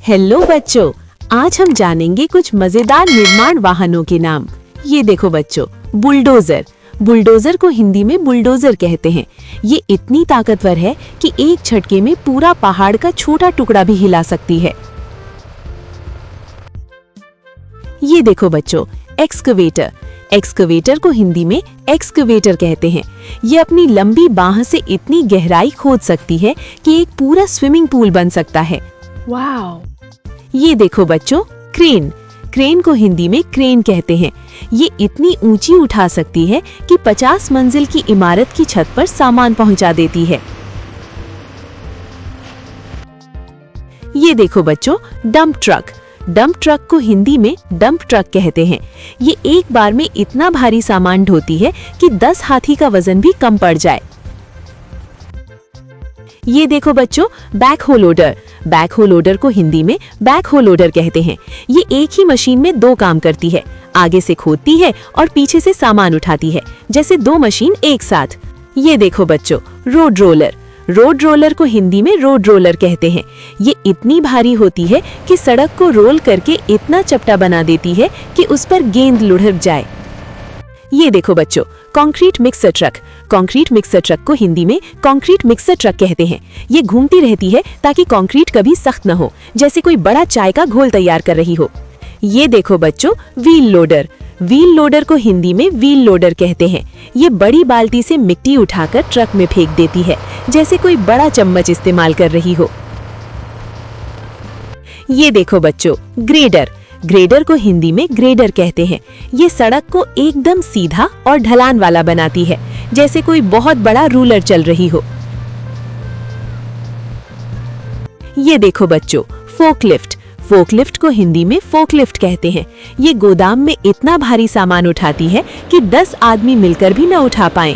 Hello बच्चों, आज हम जानेंगे कुछ मजेदार निर्माण वाहनों के नाम। ये देखो बच्चों, बुलडोजर। बुलडोजर को हिंदी में बुलडोजर कहते हैं। ये इतनी ताकतवर है कि एक झटके में पूरा पहाड़ का छोटा टुकड़ा भी हिला सकती है। ये देखो बच्चों, एक्सकवेटर। एक्सकवेटर को हिंदी में एक्सकवेटर कहते हैं। ये अपनी लंबी बाह से इतनी गहराई खोद सकती है कि एक पूरा स्विमिंग पूल बन सकता है। वाओ! ये देखो बच्चों, क्रेन। क्रेन को हिंदी में क्रेन कहते हैं। ये इतनी ऊंची उठा सकती है कि 50 मंजिल की इमारत की छत पर सामान पहुंचा देती है। ये देखो बच्चों, डंप ट्रक। डंप ट्रक को हिंदी में डंप ट्रक कहते हैं। ये एक बार में इतना भारी सामान ढोती है कि 10 हाथी का वजन भी कम पड़ जाए। ये देखो बच्चों, बैकहो लोडर। बैकहो लोडर को हिंदी में बैकहो लोडर कहते हैं। ये एक ही मशीन में 2 काम करती है। आगे से खोदती है और पीछे से सामान उठाती है, जैसे 2 मशीन एक साथ। ये देखो बच्चों, रोड रोलर। रोड रोलर को हिंदी में रोड रोलर कहते हैं। ये इतनी भारी होती है कि सड़क को रोल करके इतना चपटा बना देती है कि उस पर गेंद लुढ़क जाए। ये देखो बच्चों, concrete mixer truck. Concrete mixer truck को हिंदी में कंक्रीट मिक्सर ट्रक कहते हैं। ये घूमती रहती है ताकि कंक्रीट कभी सख्त न हो, जैसे कोई बड़ा चाय का घोल तैयार कर रही हो। ये देखो बच्चों, व्हील लोडर। व्हील लोडर को हिंदी में व्हील लोडर कहते हैं। ये बड़ी बाल्टी से मिट्टी उठाकर ट्रक में फेंक देती है, जैसे कोई बड़ा चम्मच इस्तेमाल कर रही हो। ये देखो बच्चों, ग्रेडर। ग्रेडर को हिंदी में ग्रेडर कहते हैं। ये सड़क को एकदम सीधा और ढलान वाला बनाती है, जैसे कोई बहुत बड़ा रूलर चल रही हो। ये देखो बच्चों, फोकलिफ्ट। फोकलिफ्ट को हिंदी में फोकलिफ्ट कहते हैं। ये गोदाम में इतना भारी सामान उठाती है कि 10 आदमी मिलकर भी न उठा पाएं।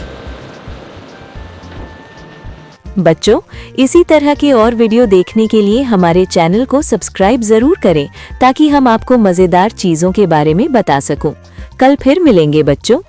बच्चों, इसी तरह के और वीडियो देखने के लिए हमारे चैनल को सब्सक्राइब जरूर करें, ताकि हम आपको मजेदार चीजों के बारे में बता सकूं। कल फिर मिलेंगे बच्चों।